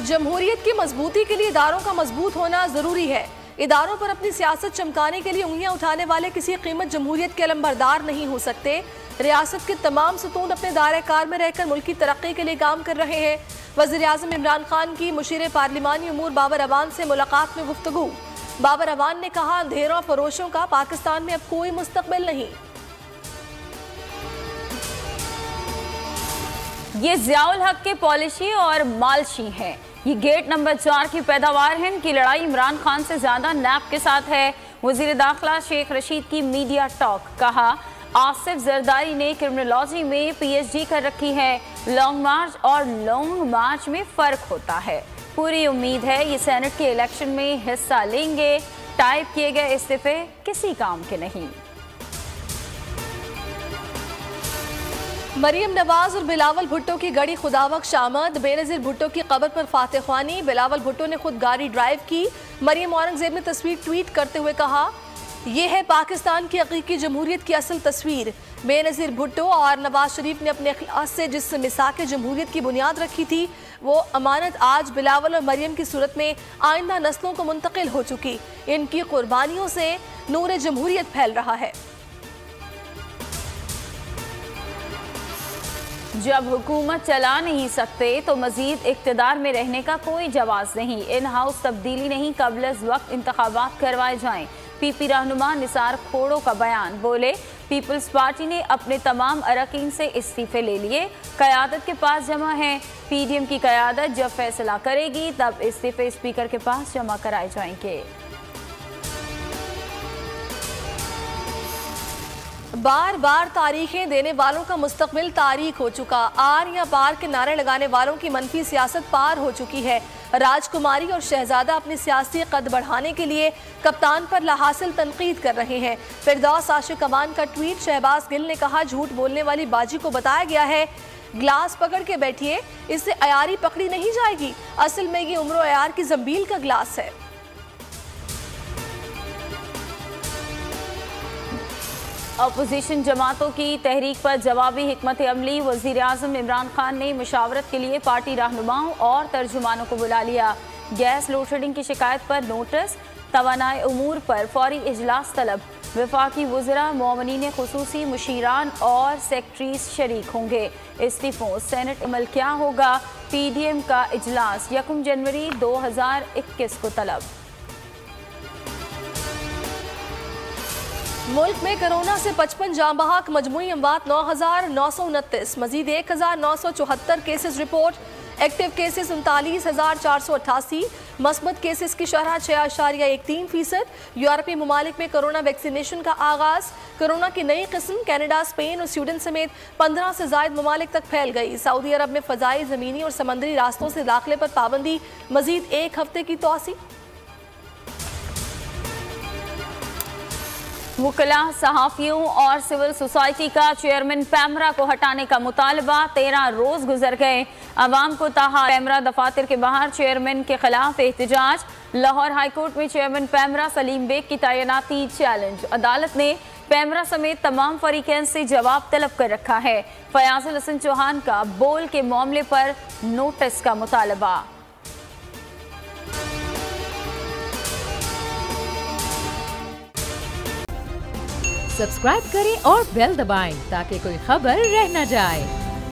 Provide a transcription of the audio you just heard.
जमहूरियत की मजबूती के लिए इदारों का मजबूत होना जरूरी है। इदारों पर अपनी सियासत चमकाने के लिए उंगलियां उठाने वाले किसी कीमत जमहूरियत के अलंबरदार नहीं हो सकते। रियासत के तमाम सतून अपने दायरे कार में रहकर मुल्क की तरक्की के लिए काम कर रहे हैं। वज़ीर-ए-आज़म इमरान खान की मुशीर पार्लिमानी उमूर बाबर अवान से मुलाकात में गुफ्तगू। बाबर अवान ने कहा, अंधेरों फरोशों का पाकिस्तान में अब कोई मुस्तकबिल नहीं। ये ज़ियाउल हक के पॉलिशी और मालशी हैं। ये गेट नंबर 4 की पैदावार है। इनकी लड़ाई इमरान खान से ज्यादा नैब के साथ है। वज़ीर दाखिला शेख रशीद की मीडिया टॉक। कहा, आसिफ जरदारी ने क्रिमिनोलॉजी में PhD कर रखी है। लॉन्ग मार्च और लॉन्ग मार्च में फ़र्क होता है। पूरी उम्मीद है ये सेनेट के इलेक्शन में हिस्सा लेंगे। टाइप किए गए इस्तीफे किसी काम के नहीं। मरियम नवाज और बिलावल भुट्टो की गड़ी खुदाबख्श आमद। बेनज़ीर भुट्टो की कब्र पर फातह ख्वानी। बिलावल भुट्टो ने खुद गाड़ी ड्राइव की। मरियम औरंगजेब ने तस्वीर ट्वीट करते हुए कहा, यह है पाकिस्तान की हकीकी जमहूरियत की असल तस्वीर। बेनज़ीर भुट्टो और नवाज शरीफ ने अपने इखलास से जिस मिसाक जमहूरियत की बुनियाद रखी थी, वो अमानत आज बिलावल और मरियम की सूरत में आइंदा नस्लों को मुंतकिल हो चुकी। इनकी कुर्बानियों से नूर जमहूरियत फैल रहा है। जब हुकूमत चला नहीं सकते तो मजीद इक़्तिदार में रहने का कोई जवाज़ नहीं। इन हाउस तब्दीली नहीं, कबल वक्त इंतखाबात करवाए जाएं। PP रहनुमा निसार खोड़ो का बयान। बोले, पीपल्स पार्टी ने अपने तमाम अरकान से इस्तीफे ले लिए, क़यादत के पास जमा है। PDM की क़यादत जब फैसला करेगी तब इस्तीफे स्पीकर के पास जमा कराए जाएंगे। बार बार तारीखें देने वालों का मुस्तकबिल तारीख हो चुका। आर या पार के नारे लगाने वालों की मनफी सियासत पार हो चुकी है। राजकुमारी और शहजादा अपनी सियासी कद बढ़ाने के लिए कप्तान पर लाहासिल तनकीद कर रहे हैं। फिरदौस आशिक अमान का ट्वीट। शहबाज गिल ने कहा, झूठ बोलने वाली बाजी को बताया गया है, ग्लास पकड़ के बैठिए, इससे अयारी पकड़ी नहीं जाएगी। असल में ये उम्र अयार की जंबील का ग्लास है। अपोजिशन जमातों की तहरीक पर जवाबी हिकमत अमली। वज़ीर-ए-आज़म इमरान खान ने मुशावरत के लिए पार्टी रहनुमाओं और तर्जुमानों को बुला लिया। गैस लोड शेडिंग की शिकायत पर नोटिस। तवानाई उमूर पर फौरी इजलास तलब। वफाकी वज़रा, मोमिनीन खुसूसी, मुशीरान और सेक्रेटरीज शरीक होंगे। इस्तीफों सेनेट अमल क्या होगा? PDM का इजलास 1 जनवरी 2021 को तलब। मुल्क में कोरोना से 55 जाँ बहक। मजमूई अमवात 9,929। मजीद 1,974 केसेस रिपोर्ट। Active cases 39,488। मस्बत केसेस की शरह 6.13%। यूरोपीय ममालिक में कोरोना वैक्सीनेशन का आगाज। कोरोना की नई किस्म कनाडा, स्पेन और स्वीडन समेत 15 से ज़ायद ममालिक तक फैल गई। सऊदी अरब में फ़ज़ाई, ज़मीनी और समंदरी रास्तों से दाखिले पर पाबंदी मजीद 1 हफ्ते की तोसी। वकला, सहाफ़ियों और सिविल सोसाइटी का चेयरमैन पैमरा को हटाने का मुतालबा। 13 रोज गुजर गए, अवाम को ताहा पैमरा दफातर के बाहर चेयरमैन के खिलाफ एहतजाज। लाहौर हाईकोर्ट में चेयरमैन पैमरा सलीम बेग की तैनाती चैलेंज। अदालत ने पैमरा समेत तमाम फरीकैन से जवाब तलब कर रखा है। फयाजुल हसन चौहान का बोल के मामले पर नोटिस का मुतालबा। सब्सक्राइब करें और बेल दबाएं ताकि कोई खबर रह न जाए।